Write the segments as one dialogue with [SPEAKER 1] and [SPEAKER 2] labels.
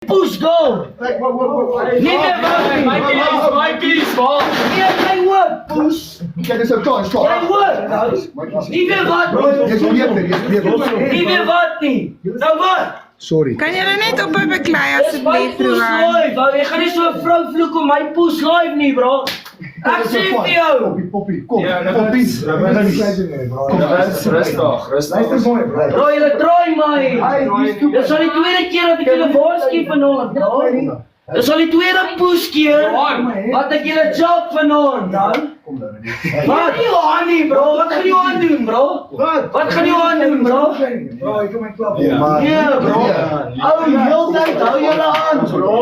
[SPEAKER 1] Push go! Nie meer wat
[SPEAKER 2] Mikey's bal.
[SPEAKER 1] Nee, jy hoor, push!
[SPEAKER 3] Kijk, dis ook klaar, is klaar.
[SPEAKER 1] Jy hoor! Nie meer wat
[SPEAKER 3] Jy's beter.
[SPEAKER 1] Nie meer wat nie! Nou wat?
[SPEAKER 3] Sorry.
[SPEAKER 4] Kan julle net op my beklei
[SPEAKER 1] Dis my
[SPEAKER 4] asseblief,
[SPEAKER 1] push
[SPEAKER 4] Roan?
[SPEAKER 1] live! Ou, jy gaan nie so 'n vrou vloek op my push live nie, bro! Ek sê vir jou!
[SPEAKER 3] Poppie, kom.
[SPEAKER 2] Ja, dat
[SPEAKER 3] Poppie.
[SPEAKER 2] is- Rustig.
[SPEAKER 1] Bro, julle draai my! Dis al die tweede keer dat ek julle waarsku vanaand, bro! Dis al die tweede push keer wat ek julle chop vanaand, dan! Wat gaan jy aan nie, bro? Wat gaan jy aan doen, bro? Wat gaan jy aan doen, bro? Nee, bro. Ou, heeltyd hou julle aan, bro.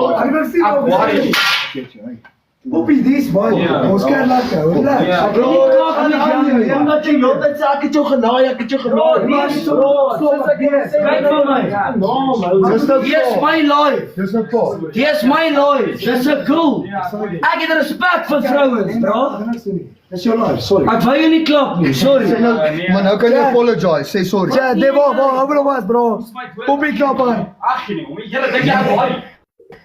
[SPEAKER 5] Poppie, dis boy. Ons kan laat jou.
[SPEAKER 1] Ek wil nie klaar aan die gang, omdat jy heeltyd sê ek het jou genaai, ek het jou genaai. Nee, bro. Kyk vir my.
[SPEAKER 3] Dis nou
[SPEAKER 1] Dis my life.
[SPEAKER 3] Dis nou klaar.
[SPEAKER 1] Dis my life. Dis 'n cool. Ek het respek vir vrouens, bro.
[SPEAKER 5] Dis jou life, sorry.
[SPEAKER 1] Ek wou jou nie klap nie, sorry.
[SPEAKER 3] Sê nou, maar nou kan jy apologize, sê sorry.
[SPEAKER 5] Ja, nee, hou maar wat, bro. Poppie klap aan.
[SPEAKER 2] Ag nee, homie, julle dink jy ek worry.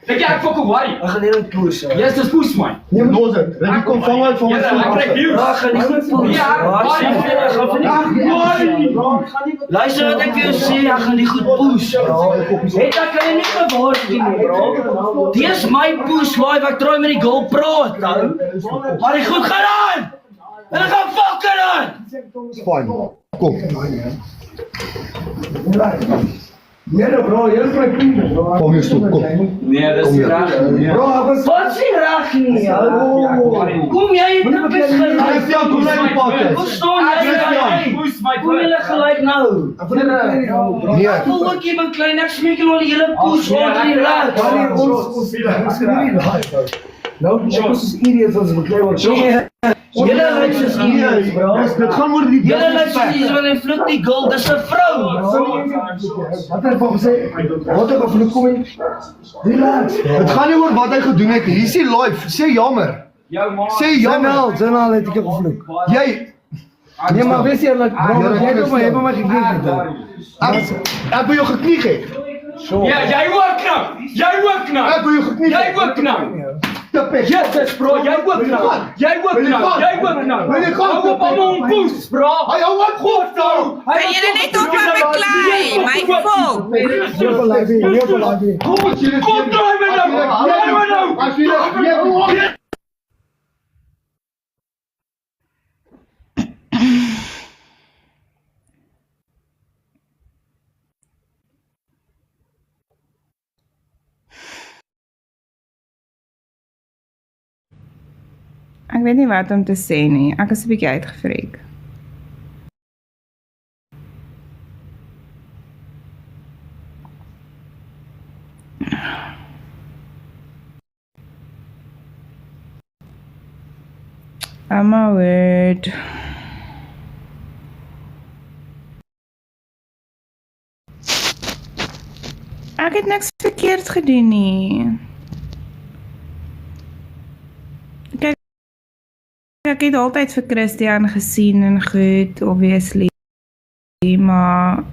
[SPEAKER 2] Dink jy ek fucking worry?
[SPEAKER 1] Ek gaan nie net push.
[SPEAKER 2] Yes, dis push my.
[SPEAKER 3] Neem los dit. Dit kom vang uit van ons.
[SPEAKER 2] Julle, ek kry views.
[SPEAKER 1] Ek gaan nie goed push.
[SPEAKER 2] Ja,
[SPEAKER 1] Luister wat ek vir jou sê, ek gaan nie goed push, bro. Het ek kan jy nie gewaarsku nie, bro. Dis my push live, ek draai met die girl praat, nou. Maar die goed gaan aan! En ek gaan fucking aan!
[SPEAKER 3] Fine. Kom.
[SPEAKER 5] Ja, bro, jy is my vriend, bro.
[SPEAKER 3] Kom hier stop, kom.
[SPEAKER 2] Nee, dis nie reg nie.
[SPEAKER 5] Bro, ek was
[SPEAKER 1] Wat is nie reg nie, ou? Kom jy het net iets gelyk.
[SPEAKER 3] Christian, kom net pak
[SPEAKER 1] Hoe
[SPEAKER 3] dit.
[SPEAKER 1] staan jy nou?
[SPEAKER 2] Push my
[SPEAKER 1] Kom julle gelyk nou?
[SPEAKER 3] Nee.
[SPEAKER 1] Ek wil ook iemand klein, ek smeek julle al die hele push onder die rug.
[SPEAKER 5] ons nie live. Nou, ons is idiots as we play wat
[SPEAKER 1] Julle lyk soos idiots, bro.
[SPEAKER 3] Dit gaan oor die
[SPEAKER 1] Julle lyk soos iets wat in vloek die girl, dis 'n vrou.
[SPEAKER 5] Wat het hy gesê? Wat het hy vloek kom in? Relax.
[SPEAKER 3] Dit gaan nie oor wat hy gedoen het nie. Hier is die live. Sê jammer.
[SPEAKER 2] Jou ma.
[SPEAKER 3] Sê jammer.
[SPEAKER 5] Janal het ek jou gevloek.
[SPEAKER 3] Jy
[SPEAKER 5] Nee, maar wees eerlik, bro,
[SPEAKER 3] Ja,
[SPEAKER 5] jy het my gekniek.
[SPEAKER 3] ek wil jou geknieg het.
[SPEAKER 2] Ja, jy ook knap. Jy ook knap.
[SPEAKER 3] Ek wil jou geknieg
[SPEAKER 2] Jy
[SPEAKER 3] het.
[SPEAKER 2] ook knap.
[SPEAKER 3] Yes,
[SPEAKER 2] Yes, bro, jy ook knap. Jy ook knap. Jy ook knap.
[SPEAKER 3] Wil jy gaan?
[SPEAKER 2] Hou op aan hom push, bro.
[SPEAKER 3] Hy hou wat God nou.
[SPEAKER 4] Kan julle net op my beklei, my volk?
[SPEAKER 2] Kom draai met hom. Draai met hom.
[SPEAKER 3] As jy
[SPEAKER 4] Ek weet nie wat om te sê nie. Ek is 'n bietjie uitgevreek. Oh my word. Ek het niks verkeerd gedoen nie. Ek het altyd vir Christian gesien en goed, obviously, maar